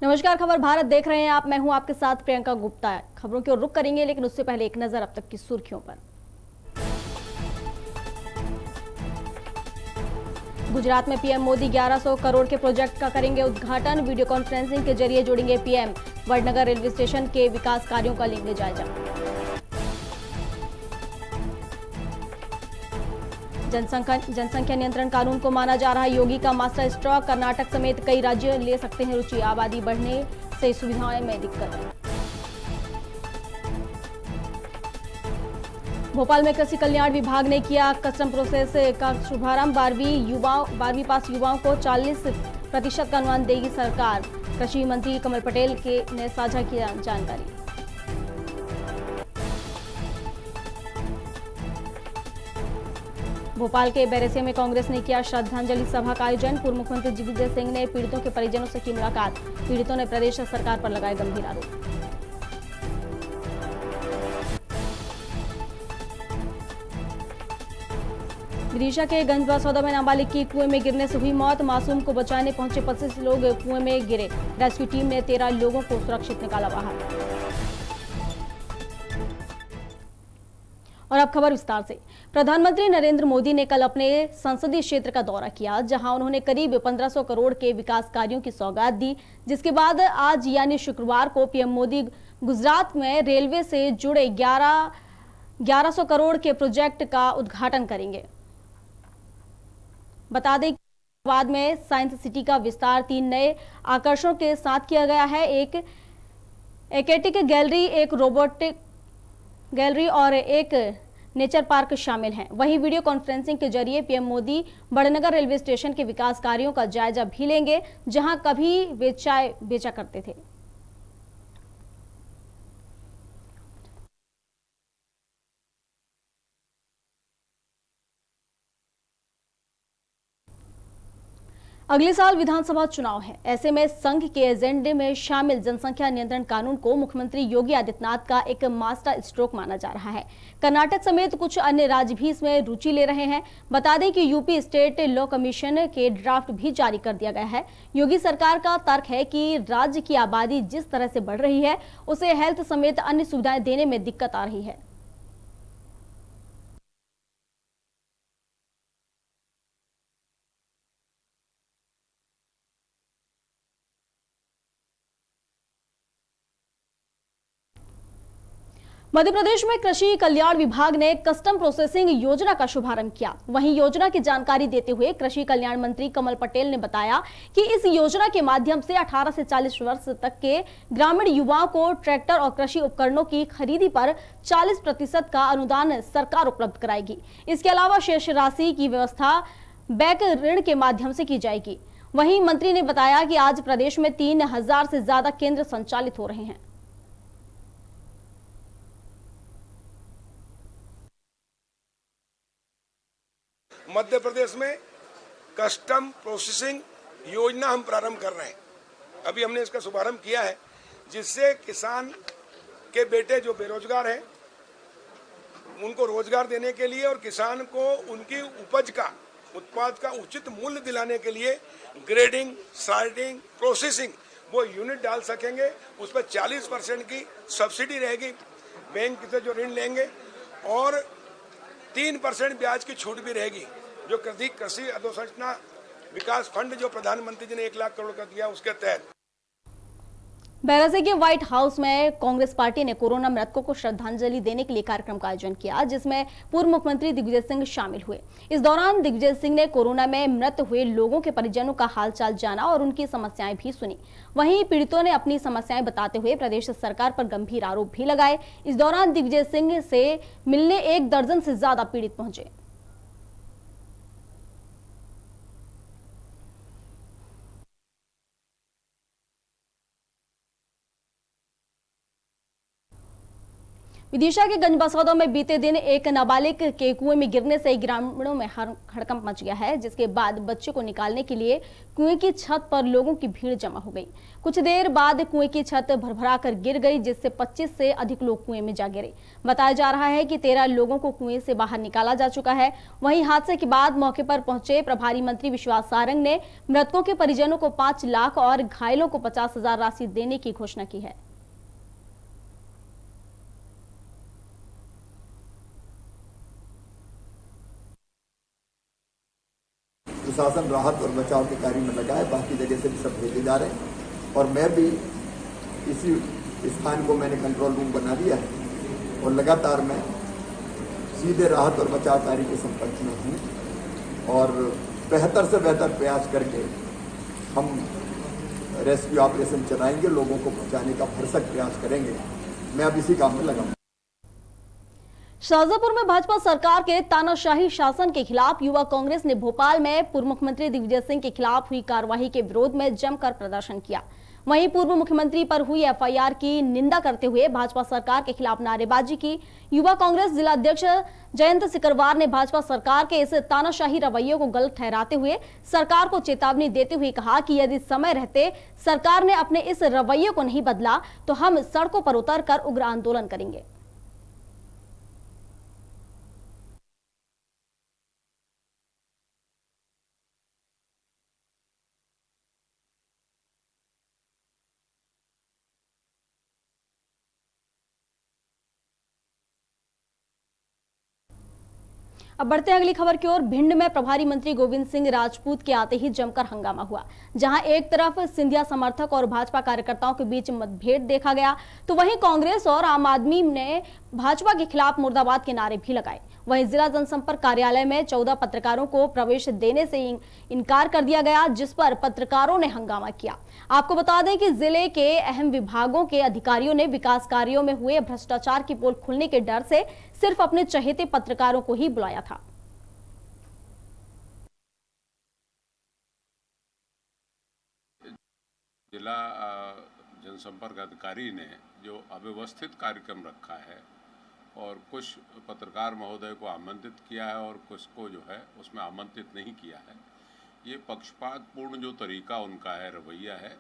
नमस्कार, खबर भारत देख रहे हैं आप। मैं हूं आपके साथ प्रियंका गुप्ता। खबरों की ओर रुख करेंगे, लेकिन उससे पहले एक नजर अब तक की सुर्खियों पर। गुजरात में पीएम मोदी 1100 करोड़ के प्रोजेक्ट का करेंगे उद्घाटन। वीडियो कॉन्फ्रेंसिंग के जरिए जोड़ेंगे पीएम। वडनगर रेलवे स्टेशन के विकास कार्यों का लेंगे जायजा। जनसंख्या नियंत्रण कानून को माना जा रहा है योगी का मास्टर स्ट्रोक। कर्नाटक समेत कई राज्य ले सकते हैं रुचि। आबादी बढ़ने से सुविधाओं में दिक्कत। भोपाल में कृषि कल्याण विभाग ने किया कस्टम प्रोसेस का शुभारंभ। 12वीं पास युवाओं को 40% का अनुदान देगी सरकार। कृषि मंत्री कमल पटेल ने साझा किया जानकारी। भोपाल के बैरसिया में कांग्रेस ने किया श्रद्धांजलि सभा का आयोजन। पूर्व मुख्यमंत्री दिग्विजय सिंह ने पीड़ितों के परिजनों से की मुलाकात। पीड़ितों ने प्रदेश सरकार पर लगाए गंभीर आरोप। विदिशा के गंजबासौदा में नाबालिग की कुएं में गिरने से हुई मौत। मासूम को बचाने पहुंचे 25 लोग कुएं में गिरे। रेस्क्यू टीम ने 13 लोगों को सुरक्षित निकाला बाहर। और अब खबर विस्तार से। प्रधानमंत्री नरेंद्र मोदी ने कल अपने संसदीय क्षेत्र का दौरा किया, जहां उन्होंने करीब 1500 करोड़ के विकास कार्यों की सौगात दी। जिसके बाद आज यानी शुक्रवार को पीएम मोदी गुजरात में रेलवे से जुड़े 1100 करोड़ के प्रोजेक्ट का उद्घाटन करेंगे। बता दें कि बाद में साइंस सिटी का विस्तार 3 नए आकर्षणों के साथ किया गया है। एक एक्वेटिक गैलरी, एक रोबोटिक गैलरी और एक नेचर पार्क शामिल हैं। वहीं वीडियो कॉन्फ्रेंसिंग के जरिए PM Modi Vadnagar railway station के विकास कार्यों का जायजा भी लेंगे, जहां कभी वे चाय बेचा करते थे। अगले साल विधानसभा चुनाव है। ऐसे में संघ के एजेंडे में शामिल जनसंख्या नियंत्रण कानून को मुख्यमंत्री योगी आदित्यनाथ का एक मास्टर स्ट्रोक माना जा रहा है। कर्नाटक समेत कुछ अन्य राज्य भी इसमें रुचि ले रहे हैं। बता दें कि यूपी स्टेट लॉ कमीशन के ड्राफ्ट भी जारी कर दिया गया है। योगी सरकार का तर्क है कि राज्य की आबादी जिस तरह से बढ़ रही है, उसे हेल्थ समेत अन्य सुविधाएं देने में दिक्कत आ रही है। मध्य प्रदेश में कृषि कल्याण विभाग ने कस्टम प्रोसेसिंग योजना का शुभारंभ किया। वहीं योजना की जानकारी देते हुए कृषि कल्याण मंत्री कमल पटेल ने बताया कि इस योजना के माध्यम से 18 से 40 वर्ष तक के ग्रामीण युवाओं को ट्रैक्टर और कृषि उपकरणों की खरीदी पर 40% का अनुदान सरकार उपलब्ध कराएगी। इसके अलावा शेष राशि की व्यवस्था बैंक ऋण के माध्यम से की जाएगी। वहीं मंत्री ने बताया कि आज प्रदेश में 3000 से ज्यादा केंद्र संचालित हो रहे हैं। मध्य प्रदेश में कस्टम प्रोसेसिंग योजना हम प्रारंभ कर रहे हैं। अभी हमने इसका शुभारंभ किया है, जिससे किसान के बेटे जो बेरोजगार हैं उनको रोजगार देने के लिए और किसान को उनकी उपज का उत्पाद का उचित मूल्य दिलाने के लिए ग्रेडिंग, सॉर्टिंग, प्रोसेसिंग वो यूनिट डाल सकेंगे। उस पर 40% की सब्सिडी रहेगी बैंक से जो ऋण लेंगे, और 3% ब्याज की छूट भी रहेगी। जो कृषि अधोसंरचना विकास फंड जो प्रधानमंत्री जी ने 1 लाख करोड़ का दिया, उसके तहत। बैराजे के व्हाइट हाउस में कांग्रेस पार्टी ने कोरोना मृतकों को श्रद्धांजलि देने के लिए कार्यक्रम का आयोजन किया, जिसमें पूर्व मुख्यमंत्री दिग्विजय सिंह शामिल हुए। इस दौरान दिग्विजय सिंह ने कोरोना में मृत हुए लोगों के परिजनों का हालचाल जाना और उनकी समस्याएं भी सुनी। वहीं पीड़ितों ने अपनी समस्याएं बताते हुए प्रदेश सरकार पर गंभीर आरोप भी लगाए। इस दौरान दिग्विजय सिंह से मिलने 1 दर्जन से ज्यादा पीड़ित पहुंचे। विदिशा के गंजबसौदा में बीते दिन एक नाबालिग के कुएं में गिरने से ग्रामीणों में हड़कंप मच गया है, जिसके बाद बच्चे को निकालने के लिए कुएं की छत पर लोगों की भीड़ जमा हो गई। कुछ देर बाद कुएं की छत भरभरा कर गिर गई, जिससे 25 से अधिक लोग कुएं में जा गिरे। बताया जा रहा है कि 13 लोगों को कुएं से बाहर निकाला जा चुका है। वहीं हादसे के बाद मौके पर पहुंचे प्रभारी मंत्री विश्वास सारंग ने मृतकों के परिजनों को 5 लाख और घायलों को 50,000 राशि देने की घोषणा की है। प्रशासन राहत और बचाव के कार्य में लगा है, बाकी जगह से भी सब भेजे जा रहे हैं और मैं भी इसी स्थान को मैंने कंट्रोल रूम बना दिया है और लगातार मैं सीधे राहत और बचाव कार्य के संपर्क में हूँ और बेहतर से बेहतर प्रयास करके हम रेस्क्यू ऑपरेशन चलाएंगे, लोगों को बचाने का भरसक प्रयास करेंगे। मैं अब इसी काम में लगा हूँ। शाहजहांपुर में भाजपा सरकार के तानाशाही शासन के खिलाफ युवा कांग्रेस ने भोपाल में पूर्व मुख्यमंत्री दिग्विजय सिंह के खिलाफ हुई कार्रवाई के विरोध में जमकर प्रदर्शन किया। वहीं पूर्व मुख्यमंत्री पर हुई एफआईआर की निंदा करते हुए भाजपा सरकार के खिलाफ नारेबाजी की। युवा कांग्रेस जिला अध्यक्ष जयंत सिकरवार ने भाजपा सरकार के इस तानाशाही रवैये को गलत ठहराते हुए सरकार को चेतावनी देते हुए कहा कि यदि समय रहते सरकार ने अपने इस रवैये को नहीं बदला तो हम सड़कों पर उतरकर उग्र आंदोलन करेंगे। अब बढ़ते हैं अगली खबर की ओर। भिंड में प्रभारी मंत्री गोविंद सिंह राजपूत के आते ही जमकर हंगामा हुआ, जहां एक तरफ सिंधिया समर्थक और भाजपा कार्यकर्ताओं के बीच मतभेद देखा गया, तो वहीं कांग्रेस और आम आदमी ने भाजपा के खिलाफ मुर्दाबाद के नारे भी लगाए। वहीं जिला जनसंपर्क कार्यालय में 14 पत्रकारों को प्रवेश देने से इनकार कर दिया गया, जिस पर पत्रकारों ने हंगामा किया। आपको बता दें कि जिले के अहम विभागों के अधिकारियों ने विकास कार्यों में हुए भ्रष्टाचार की पोल खुलने के डर से सिर्फ अपने चहेते पत्रकारों को ही बुलाया था। जिला जनसंपर्क अधिकारी ने जो अव्यवस्थित कार्यक्रम रखा है और कुछ पत्रकार महोदय को आमंत्रित किया है और कुछ को जो है उसमें आमंत्रित नहीं किया है, ये पक्षपातपूर्ण जो तरीका उनका है, रवैया है,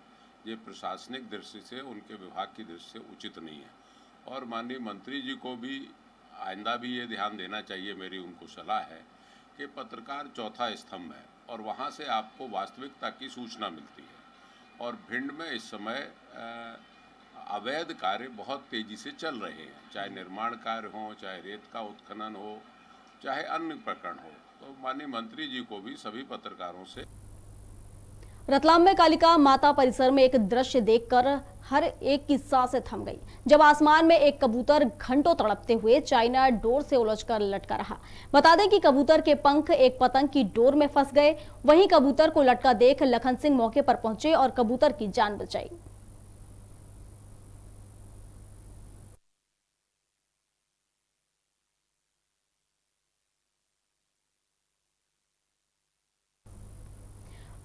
ये प्रशासनिक दृष्टि से, उनके विभाग की दृष्टि से उचित नहीं है। और माननीय मंत्री जी को भी आइंदा भी ये ध्यान देना चाहिए, मेरी उनको सलाह है कि पत्रकार चौथा स्तंभ है और वहाँ से आपको वास्तविकता की सूचना मिलती है। और भिंड में इस समय अवैध कार्य बहुत तेजी से चल रहे हैं, चाहे निर्माण कार्य हो, चाहे रेत का उत्खनन हो, चाहे अन्य प्रकरण हो। तो माननीय मंत्री जी को भी सभी पत्रकारों से। रतलाम में कालिका माता परिसर में एक दृश्य देखकर हर एक की सांसें थम गई, जब आसमान में एक कबूतर घंटों तड़पते हुए चाइना डोर से उलझकर लटका रहा। बता दें कि कबूतर के पंख एक पतंग की डोर में फंस गए। वहीं कबूतर को लटका देख लखन सिंह मौके पर पहुंचे और कबूतर की जान बचाई।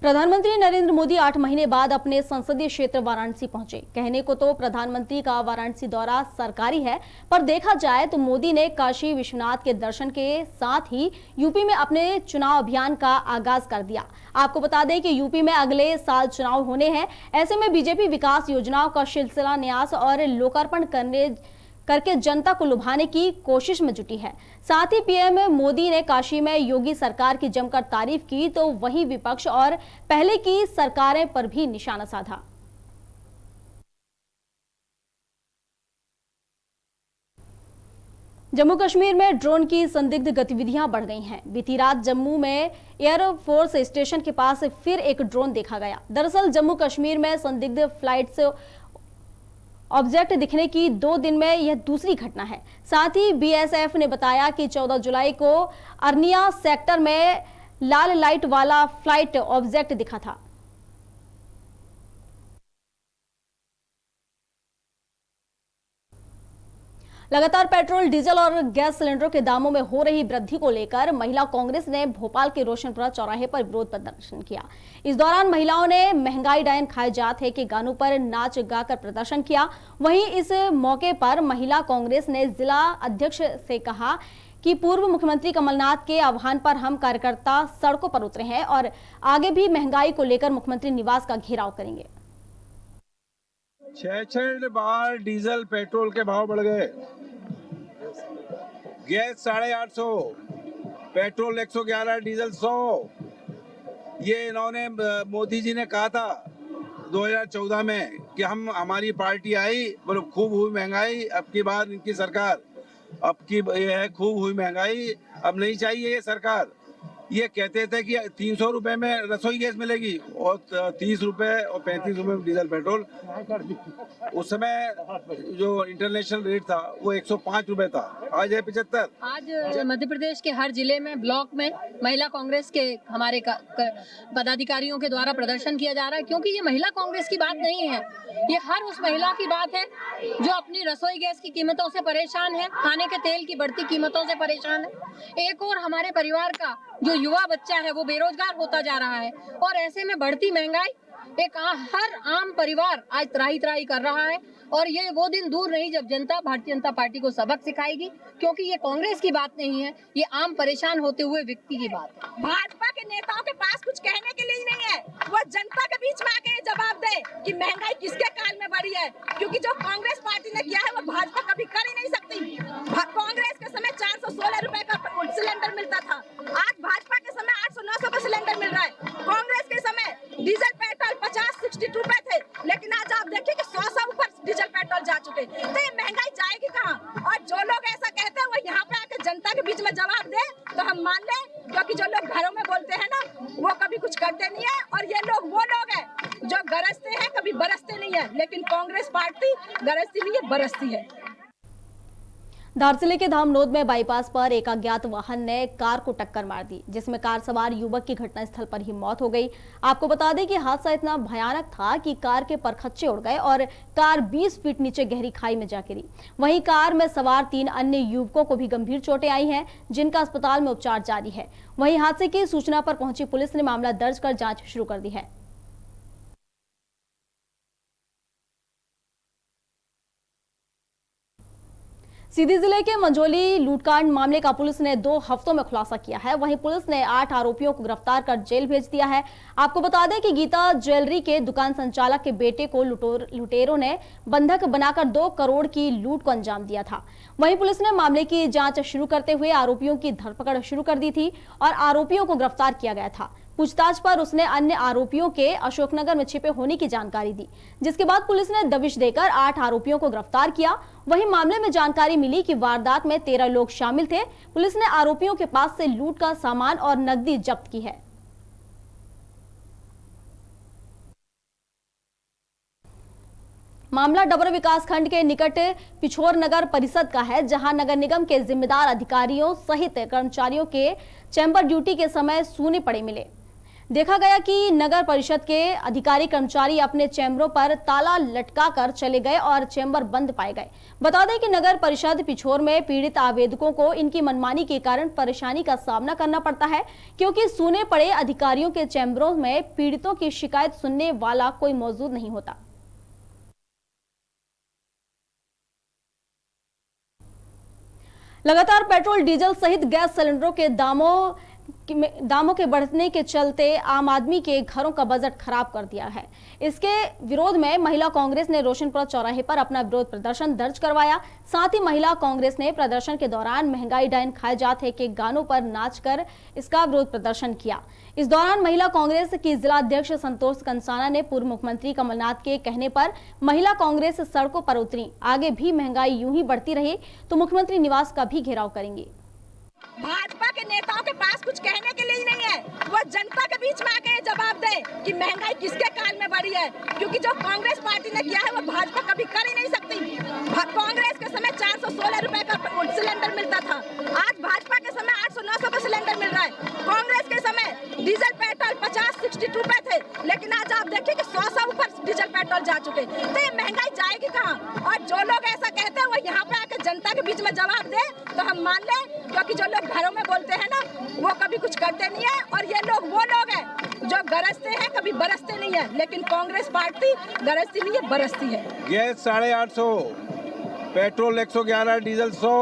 प्रधानमंत्री नरेंद्र मोदी 8 महीने बाद अपने संसदीय क्षेत्र वाराणसी पहुंचे। कहने को तो प्रधानमंत्री का वाराणसी दौरा सरकारी है, पर देखा जाए तो मोदी ने काशी विश्वनाथ के दर्शन के साथ ही यूपी में अपने चुनाव अभियान का आगाज कर दिया। आपको बता दें कि यूपी में अगले साल चुनाव होने हैं। ऐसे में बीजेपी विकास योजनाओं का शिलान्यास और लोकार्पण करके जनता को लुभाने की कोशिश में जुटी है। साथ ही पीएम मोदी ने काशी में योगी सरकार की जमकर तारीफ की, तो वहीं विपक्ष और पहले की सरकारें पर भी निशाना साधा। जम्मू कश्मीर में ड्रोन की संदिग्ध गतिविधियां बढ़ गई हैं। बीती रात जम्मू में एयरफोर्स स्टेशन के पास फिर एक ड्रोन देखा गया। दरअसल जम्मू कश्मीर में संदिग्ध फ्लाइट से ऑब्जेक्ट दिखने की 2 दिन में यह दूसरी घटना है। साथ ही बीएसएफ ने बताया कि 14 जुलाई को अरनिया सेक्टर में लाल लाइट वाला फ्लाइट ऑब्जेक्ट दिखा था। लगातार पेट्रोल, डीजल और गैस सिलेंडरों के दामों में हो रही वृद्धि को लेकर महिला कांग्रेस ने भोपाल के रोशनपुरा चौराहे पर विरोध प्रदर्शन किया। इस दौरान महिलाओं ने महंगाई डायन खाए जात है के गानों पर नाच गाकर प्रदर्शन किया। वहीं इस मौके पर महिला कांग्रेस ने जिला अध्यक्ष से कहा कि पूर्व मुख्यमंत्री कमलनाथ के आह्वान पर हम कार्यकर्ता सड़कों पर उतरे हैं और आगे भी महंगाई को लेकर मुख्यमंत्री निवास का घेराव करेंगे। 6 बार डीजल पेट्रोल के भाव बढ़ गए, गैस 850, पेट्रोल 111, डीजल 100। ये इन्होंने मोदी जी ने कहा था 2014 में कि हमारी पार्टी आई, बोलो खूब हुई महंगाई, अब की बार इनकी सरकार, अब की ये है खूब हुई महंगाई, अब नहीं चाहिए ये सरकार। ये कहते थे कि 300 रुपए में रसोई गैस मिलेगी और 30 रुपए और 35 रुपए में डीजल पेट्रोल। उस समय जो इंटरनेशनल रेट था वो 105 रुपए था, आज है 75। आज मध्य प्रदेश के हर जिले में, ब्लॉक में महिला कांग्रेस के हमारे पदाधिकारियों के द्वारा प्रदर्शन किया जा रहा है, क्योंकि ये महिला कांग्रेस की बात नहीं है, ये हर उस महिला की बात है जो अपनी रसोई गैस की कीमतों से परेशान है, खाने के तेल की बढ़ती कीमतों से परेशान है। एक और हमारे परिवार का जो युवा बच्चा है वो बेरोजगार होता जा रहा है और ऐसे में बढ़ती महंगाई हर आम परिवार आज त्राही कर रहा है। और ये वो दिन दूर नहीं जब जनता भारतीय जनता पार्टी को सबक सिखाएगी, क्योंकि ये कांग्रेस की बात नहीं है, ये आम परेशान होते हुए व्यक्ति की बात है। भाजपा के नेताओं के पास कुछ कहने के लिए ही नहीं है, वो जनता के बीच में आके जवाब दे कि महंगाई किसके काल में बढ़ी है, क्योंकि जो कांग्रेस पार्टी ने किया है वो भाजपा कभी कर ही नहीं सकती। कांग्रेस के समय 416 रुपए का सिलेंडर मिलता था, आज भाजपा के समय 800-900 का सिलेंडर मिल रहा है। कांग्रेस के समय डीजल पेट्रोल 50-60 रुपए थे, लेकिन आज आप देखिए कि 100 ऊपर डीजल पेट्रोल जा चुके। तो ये महंगाई जाएगी कहाँ? और जो लोग ऐसा कहते हैं वो यहाँ पे आके जनता के बीच में जवाब दे तो हम मान ले, क्योंकि जो लोग घरों में बोलते हैं ना वो कभी कुछ करते नहीं है। और ये लोग वो लोग हैं जो गरजते हैं, कभी बरसते नहीं है, लेकिन कांग्रेस पार्टी गरजती नहीं है, बरसती है। धार जिले के धामनोद में बाईपास पर एक अज्ञात वाहन ने कार को टक्कर मार दी, जिसमें कार सवार युवक की घटनास्थल पर ही मौत हो गई। आपको बता दें कि हादसा इतना भयानक था कि कार के परखच्चे उड़ गए और कार 20 फीट नीचे गहरी खाई में जा गिरी। वहीं कार में सवार 3 अन्य युवकों को भी गंभीर चोटें आई हैं, जिनका अस्पताल में उपचार जारी है। वहीं हादसे की सूचना पर पहुंची पुलिस ने मामला दर्ज कर जाँच शुरू कर दी है। सीधी जिले के मंझोली लूटकांड मामले का पुलिस ने 2 हफ्तों में खुलासा किया है। वहीं पुलिस ने 8 आरोपियों को गिरफ्तार कर जेल भेज दिया है। आपको बता दें कि गीता ज्वेलरी के दुकान संचालक के बेटे को लुटेरों ने बंधक बनाकर 2 करोड़ की लूट को अंजाम दिया था। वहीं पुलिस ने मामले की जांच शुरू करते हुए आरोपियों की धरपकड़ शुरू कर दी थी और आरोपियों को गिरफ्तार किया गया था। पूछताछ पर उसने अन्य आरोपियों के अशोकनगर में छिपे होने की जानकारी दी, जिसके बाद पुलिस ने दबिश देकर 8 आरोपियों को गिरफ्तार किया। वहीं मामले में जानकारी मिली कि वारदात में 13 लोग शामिल थे। पुलिस ने आरोपियों के पास से लूट का सामान और नकदी जब्त की है। मामला डबरा विकास खंड के निकट पिछोर नगर परिषद का है, जहां नगर निगम के जिम्मेदार अधिकारियों सहित कर्मचारियों के चैम्बर ड्यूटी के समय सूने पड़े मिले। देखा गया कि नगर परिषद के अधिकारी कर्मचारी अपने चैम्बरों पर ताला लटकाकर चले गए और चैम्बर बंद पाए गए। बता दें कि नगर परिषद पिछोर में पीड़ित आवेदकों को इनकी मनमानी के कारण परेशानी का सामना करना पड़ता है, क्योंकि सूने पड़े अधिकारियों के चैम्बरों में पीड़ितों की शिकायत सुनने वाला कोई मौजूद नहीं होता। लगातार पेट्रोल, डीजल सहित गैस सिलेंडरों के दामों के बढ़ने के चलते आम आदमी के घरों का बजट खराब कर दिया है। इसके विरोध में महिला कांग्रेस ने रोशनपुरा चौराहे पर अपना विरोध प्रदर्शन दर्ज करवाया। साथ ही महिला कांग्रेस ने प्रदर्शन के दौरान महंगाई डायन खाए जात है के गानों पर नाचकर इसका विरोध प्रदर्शन किया। इस दौरान महिला कांग्रेस की जिला अध्यक्ष संतोष कंसाना ने पूर्व मुख्यमंत्री कमलनाथ के कहने पर महिला कांग्रेस सड़कों पर उतरी। आगे भी महंगाई यूं ही बढ़ती रही तो मुख्यमंत्री निवास का भी घेराव करेंगे। भाजपा के नेताओं के पास कुछ कहने के लिए ही नहीं है, वो जनता के बीच में आके जवाब दे कि महंगाई किसके काल में बढ़ी है, क्योंकि जो कांग्रेस पार्टी ने किया है वो भाजपा कभी कर ही नहीं सकती। कांग्रेस के समय 416 रुपए का सिलेंडर मिलता था, आज भाजपा के समय 800-900 का सिलेंडर मिल रहा है। कांग्रेस के समय डीजल पेट्रोल 50-60 रुपए थे, लेकिन आज आप देखिए कि 100 ऊपर डीजल पेट्रोल जा चुके। तो ये महंगाई जाएगी कहाँ? और जो लोग ऐसा कहते हैं वो यहाँ पे आके जनता के बीच में जवाब दे तो हम मान लें, क्योंकि जो लोग घरों में बोलते हैं ना वो कभी कुछ करते नहीं है, और ये लोग वो लोग हैं जो गरजते हैं कभी बरसते नहीं है। लेकिन कांग्रेस पार्टी गरजती नहीं है, बरसती है। Gas 850, petrol 111, diesel 100।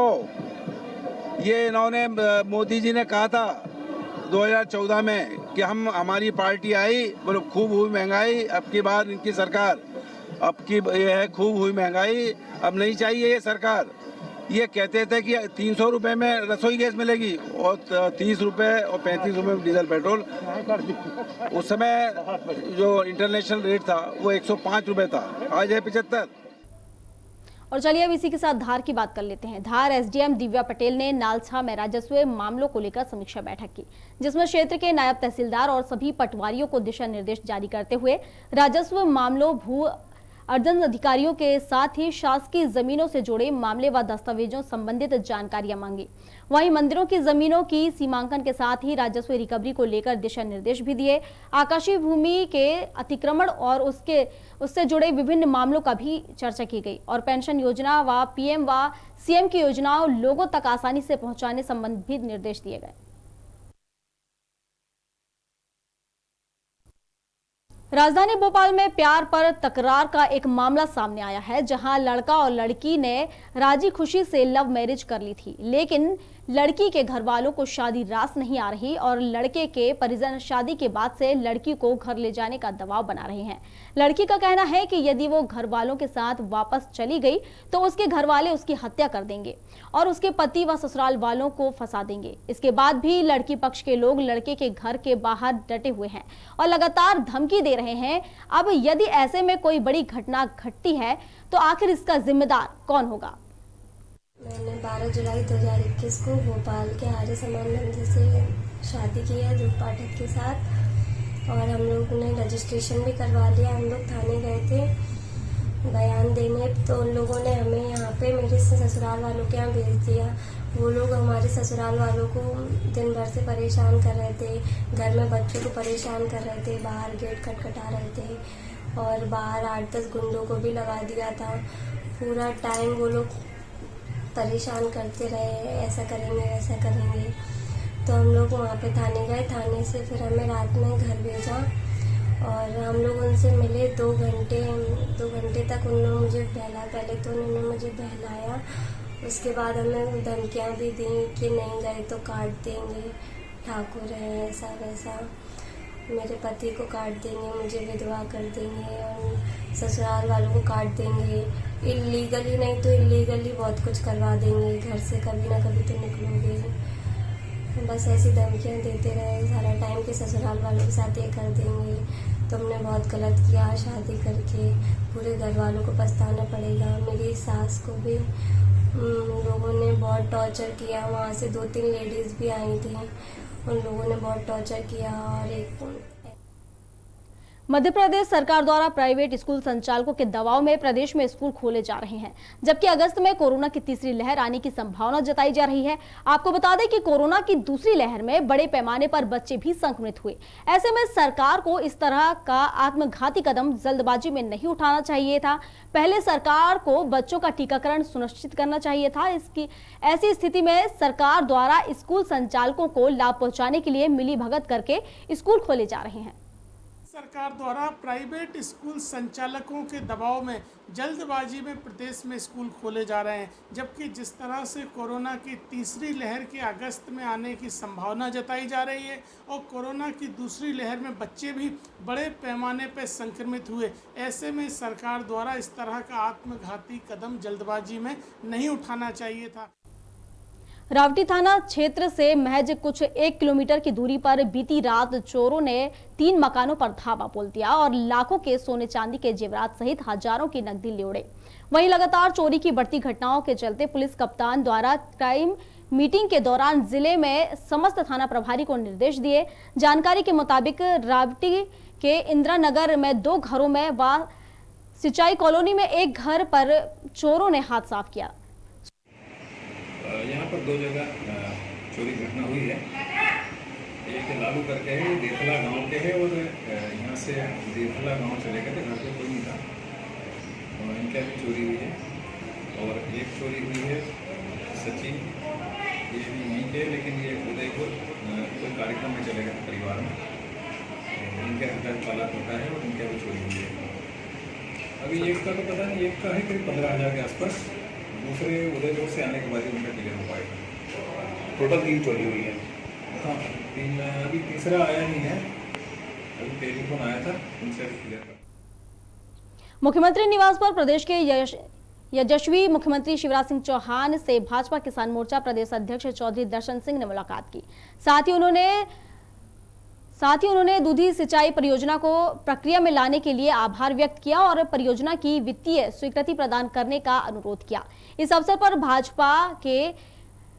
ये इन्होंने मोदी जी ने कहा था 2014 में कि हमारी पार्टी आई, बोलो खूब हुई महंगाई, अब की बार इनकी सरकार, अब की ये है खूब हुई महंगाई, अब नहीं चाहिए ये सरकार। ये कहते थे कि 300 रुपए में रसोई गैस मिलेगी और 30 रुपए और 35 रुपए में डीजल पेट्रोल। उस समय जो इंटरनेशनल रेट था वो 105 रुपए था, आज है 75। और चलिए अब इसी के साथ धार की बात कर लेते हैं। धार एसडीएम दिव्या पटेल ने नालछा में राजस्व मामलों को लेकर समीक्षा बैठक की, जिसमें क्षेत्र के नायब तहसीलदार और सभी पटवारियों को दिशा निर्देश जारी करते हुए राजस्व मामलों, भू अर्जन अधिकारियों के साथ ही शासकीय जमीनों से जुड़े मामले व दस्तावेजों संबंधित जानकारियां मांगी। वहीं मंदिरों की जमीनों की सीमांकन के साथ ही राजस्व रिकवरी को लेकर दिशा निर्देश भी दिए। आकाशीय भूमि के अतिक्रमण और उससे जुड़े विभिन्न मामलों का भी चर्चा की गई और पेंशन योजना व पीएम व सीएम की योजनाओं लोगों तक आसानी से पहुंचाने संबंधी भी निर्देश दिए गए। राजधानी भोपाल में प्यार पर तकरार का एक मामला सामने आया है, जहां लड़का और लड़की ने राजी खुशी से लव मैरिज कर ली थी, लेकिन लड़की के घर वालों को शादी रास नहीं आ रही और लड़के के परिजन शादी के बाद से लड़की को घर ले जाने का दबाव बना रहे हैं। लड़की का कहना है कि यदि वो घर वालों के साथ वापस चली गई तो उसके घर वाले उसकी हत्या कर देंगे और उसके पति व ससुराल वालों को फंसा देंगे। इसके बाद भी लड़की पक्ष के लोग लड़के के घर के बाहर डटे हुए हैं और लगातार धमकी दे रहे हैं। अब यदि ऐसे में कोई बड़ी घटना घटती है तो आखिर इसका जिम्मेदार कौन होगा? मैंने 12 जुलाई 2021 को भोपाल के आर्य समाज मंदिर से शादी की है ध्रुव पाठक के साथ, और हम लोग ने रजिस्ट्रेशन भी करवा लिया। हम लोग थाने गए थे बयान देने, तो उन लोगों ने हमें यहाँ पे मेरे ससुराल वालों के यहाँ भेज दिया। वो लोग हमारे ससुराल वालों को दिन भर से परेशान कर रहे थे, घर में बच्चों को परेशान कर रहे थे, बाहर गेट खटखटा रहे थे और बाहर 8-10 गुंडों को भी लगा दिया था। पूरा टाइम वो लोग परेशान करते रहे, ऐसा करेंगे वैसा करेंगे। तो हम लोग वहाँ पे थाने गए, थाने से फिर हमें रात में घर भेजा और हम लोग उनसे मिले 2 घंटे तक उन्होंने मुझे बहलाया। पहले तो उन्होंने मुझे बहलाया, उसके बाद हमें धमकियाँ भी दी कि नहीं गए तो काट देंगे, ठाकुर है ऐसा वैसा, मेरे पति को काट देंगे, मुझे विधवा कर देंगे और ससुराल वालों को काट देंगे, इलीगली नहीं तो इलीगली बहुत कुछ करवा देंगे, घर से कभी ना कभी तो निकलोगे। बस ऐसी धमकियाँ देते रहे सारा टाइम के ससुराल वालों के साथ ये कर देंगे, तुमने बहुत गलत किया शादी करके, पूरे घर वालों को पछताना पड़ेगा। मेरी सास को भी लोगों ने बहुत टॉर्चर किया, वहाँ से 2-3 लेडीज़ भी आई थी, उन लोगों ने बहुत टॉर्चर किया। और एक मध्य प्रदेश सरकार द्वारा प्राइवेट स्कूल संचालकों के दबाव में प्रदेश में स्कूल खोले जा रहे हैं, जबकि अगस्त में कोरोना की तीसरी लहर आने की संभावना जताई जा रही है। आपको बता दें कि कोरोना की दूसरी लहर में बड़े पैमाने पर बच्चे भी संक्रमित हुए। ऐसे में सरकार को इस तरह का आत्मघाती कदम जल्दबाजी में नहीं उठाना चाहिए था। पहले सरकार को बच्चों का टीकाकरण सुनिश्चित करना चाहिए था। ऐसी स्थिति में सरकार द्वारा स्कूल संचालकों को लाभ पहुंचाने के लिए मिलीभगत करके स्कूल खोले जा रहे हैं। सरकार द्वारा प्राइवेट स्कूल संचालकों के दबाव में जल्दबाजी में प्रदेश में स्कूल खोले जा रहे हैं, जबकि जिस तरह से कोरोना की तीसरी लहर के अगस्त में आने की संभावना जताई जा रही है और कोरोना की दूसरी लहर में बच्चे भी बड़े पैमाने पर संक्रमित हुए, ऐसे में सरकार द्वारा इस तरह का आत्मघाती कदम जल्दबाजी में नहीं उठाना चाहिए था। रावटी थाना क्षेत्र से महज कुछ 1 किलोमीटर की दूरी पर बीती रात चोरों ने 3 मकानों पर धावा बोल दिया और लाखों के सोने चांदी के जेवरात सहित हजारों की नकदी ले उड़े। वहीं लगातार चोरी की बढ़ती घटनाओं के चलते पुलिस कप्तान द्वारा क्राइम मीटिंग के दौरान जिले में समस्त थाना प्रभारी को निर्देश दिए। जानकारी के मुताबिक रावटी के इंदिरा नगर में 2 घरों में व सिंचाई कॉलोनी में 1 घर पर चोरों ने हाथ साफ किया। यहाँ पर 2 जगह चोरी घटना हुई है। एक लालू करके है, देथला गांव के है और यहाँ से देथला गांव चले गए थे, घर पे कोई नहीं था और इनका भी चोरी हुई है। और एक चोरी हुई है सचिन ये भी यहीं के, लेकिन ये उदयपुर कोई कार्यक्रम में चले गए परिवार में, तो इनके घर पालक होता है और इनके भी चोरी हुई है। अभी एक का तो पता नहीं, एक का है करीब 15,000 के आसपास, दूसरे उदयपुर से आने के बाद ही उनका क्लियर हो पाएगा। टोटल 3 चोरी हुई है। हाँ 3, अभी तीसरा आया नहीं है, अभी टेलीफोन आया था, उनसे क्लियर कर। मुख्यमंत्री निवास पर प्रदेश के यशस्वी मुख्यमंत्री शिवराज सिंह चौहान से भाजपा किसान मोर्चा प्रदेश अध्यक्ष चौधरी दर्शन सिंह ने मुलाकात की। साथ ही उन्होंने दूधी सिंचाई परियोजना को प्रक्रिया में लाने के लिए आभार व्यक्त किया और परियोजना की वित्तीय स्वीकृति प्रदान करने का अनुरोध किया। इस अवसर पर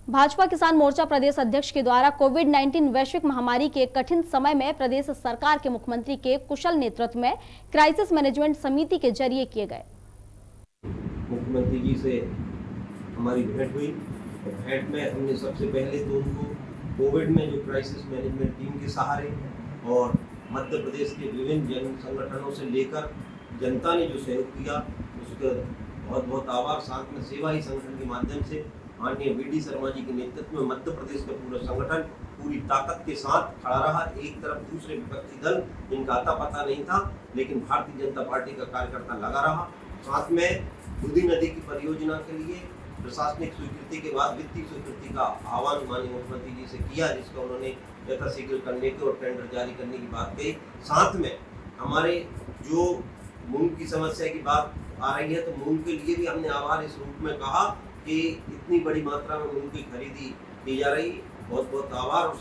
भाजपा किसान मोर्चा प्रदेश अध्यक्ष के द्वारा कोविड-19 वैश्विक महामारी के कठिन समय में प्रदेश सरकार के मुख्यमंत्री के कुशल नेतृत्व में क्राइसिस मैनेजमेंट समिति के जरिए किए गए। मुख्यमंत्री जी से हमारी भेंट हुई और भेंट में हमने सबसे पहले तो उनको कोविड में जो क्राइसिस मैनेजमेंट टीम के सहारे और मध्य प्रदेश के विभिन्न जन संगठनों से लेकर जनता ने जो सहयोग किया उसका बहुत बहुत आभार। साथ में सेवा ही संगठन के माध्यम से माननीय वी.डी. शर्मा जी के नेतृत्व में मध्य प्रदेश का पूरा संगठन पूरी ताकत के साथ खड़ा रहा। एक तरफ दूसरे विपक्षी दल जिनका आता पता नहीं था, लेकिन भारतीय जनता पार्टी का कार्यकर्ता लगा रहा। साथ में दूधी नदी की परियोजना के लिए प्रशासनिक स्वीकृति के बाद वित्तीय स्वीकृति का आह्वान माननीय मुख्यमंत्री जी से किया, जिसका उन्होंने यथाशीघ्र करने के और टेंडर जारी करने की बात कही। साथ में हमारे जो मूंग की समस्या की बात आ रही है, तो मूंग के लिए भी हमने आभार इस रूप में कहा कि इतनी बड़ी मात्रा में मूंग की खरीदी की जा रही, बहुत बहुत आभार।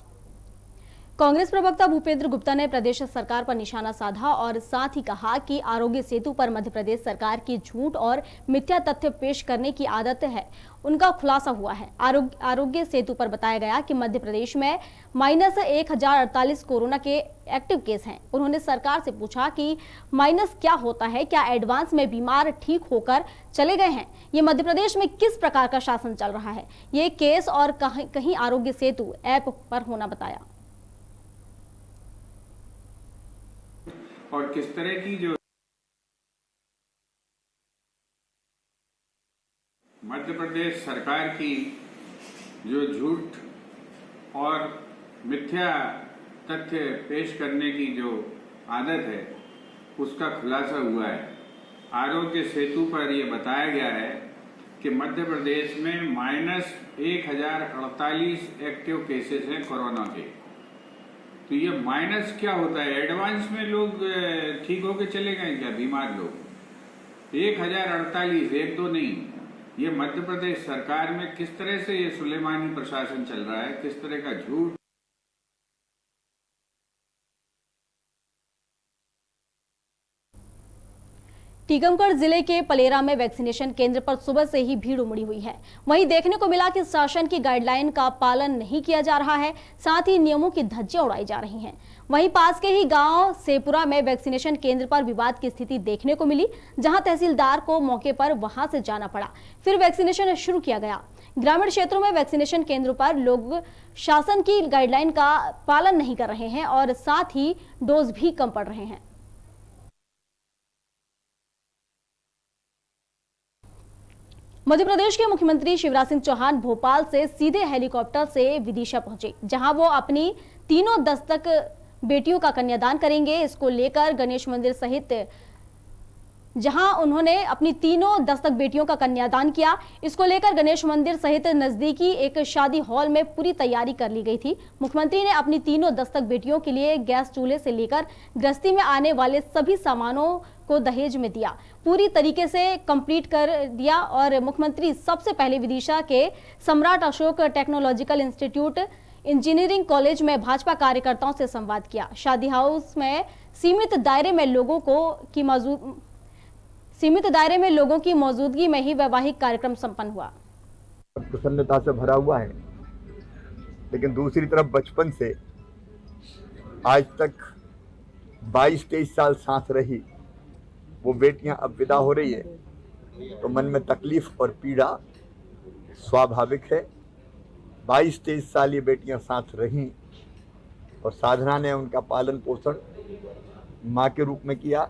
कांग्रेस प्रवक्ता भूपेंद्र गुप्ता ने प्रदेश सरकार पर निशाना साधा और साथ ही कहा कि आरोग्य सेतु पर मध्य प्रदेश सरकार की झूठ और मिथ्या तथ्य पेश करने की आदत है, उनका खुलासा हुआ है। आरोग्य सेतु पर बताया गया कि मध्य प्रदेश में -1048 कोरोना के एक्टिव केस हैं। उन्होंने सरकार से पूछा कि माइनस क्या होता है, क्या एडवांस में बीमार ठीक होकर चले गए हैं? ये मध्य प्रदेश में किस प्रकार का शासन चल रहा है? ये केस और कहीं आरोग्य सेतु ऐप पर होना बताया। और किस तरह की जो मध्य प्रदेश सरकार की जो झूठ और मिथ्या तथ्य पेश करने की जो आदत है, उसका खुलासा हुआ है। आरोग्य सेतु पर यह बताया गया है कि मध्य प्रदेश में -1048 एक्टिव केसेस हैं कोरोना के। तो ये माइनस क्या होता है? एडवांस में लोग ठीक होके चले गए क्या बीमार लोग? 1048, 1-2 नहीं। ये मध्य प्रदेश सरकार में किस तरह से ये सुलेमानी प्रशासन चल रहा है, किस तरह का झूठ। टीकमगढ़ जिले के पलेरा में वैक्सीनेशन केंद्र पर सुबह से ही भीड़ उमड़ी हुई है। वहीं देखने को मिला कि शासन की गाइडलाइन का पालन नहीं किया जा रहा है, साथ ही नियमों की धज्जियां उड़ाई जा रही हैं। वहीं पास के ही गांव सेपुरा में वैक्सीनेशन केंद्र पर विवाद की स्थिति देखने को मिली, जहां तहसीलदार को मौके पर वहां से जाना पड़ा, फिर वैक्सीनेशन शुरू किया गया। ग्रामीण क्षेत्रों में वैक्सीनेशन केंद्रों पर लोग शासन की गाइडलाइन का पालन नहीं कर रहे हैं और साथ ही डोज भी कम पड़ रहे हैं। मध्य प्रदेश के मुख्यमंत्री शिवराज सिंह चौहान भोपाल से सीधे हेलीकॉप्टर से विदिशा पहुंचे, जहां वो अपनी तीनों दस्तक बेटियों का कन्यादान करेंगे। इसको लेकर गणेश मंदिर सहित जहां उन्होंने अपनी तीनों दस्तक बेटियों का कन्यादान किया, इसको लेकर गणेश मंदिर सहित नजदीकी एक शादी हॉल में पूरी तैयारी कर ली गई थी। मुख्यमंत्री ने अपनी तीनों दस्तक बेटियों के लिए गैस चूल्हे से लेकर गृहस्थी में आने वाले सभी सामानों को दहेज में दिया, पूरी तरीके से कंप्लीट कर दिया। और मुख्यमंत्री सबसे पहले विदिशा के सम्राट Ashok technological institute engineering college में भाजपा कार्यकर्ताओं से संवाद किया। शादी हाउस में सीमित दायरे में लोगों की मौजूदगी में ही वैवाहिक कार्यक्रम संपन्न हुआ। प्रसन्नता से भरा हुआ है, लेकिन दूसरी तरफ बचपन से आज तक 22-23 साल साथ रही वो बेटियां अब विदा हो रही है, तो मन में तकलीफ और पीड़ा स्वाभाविक है। 22-23 साल ये बेटियां साथ रहीं और साधना ने उनका पालन पोषण माँ के रूप में किया।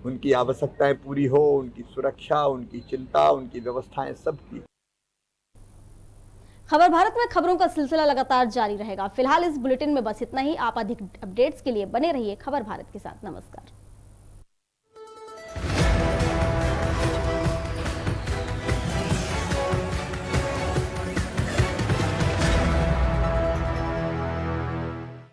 उनकी आवश्यकताएं पूरी हो, उनकी सुरक्षा, उनकी चिंता, उनकी व्यवस्थाएं सब की। खबर भारत में खबरों का सिलसिला लगातार जारी रहेगा। फिलहाल इस बुलेटिन में बस इतना ही। आप अधिक अपडेट्स के लिए बने रहिए खबर भारत के साथ। नमस्कार।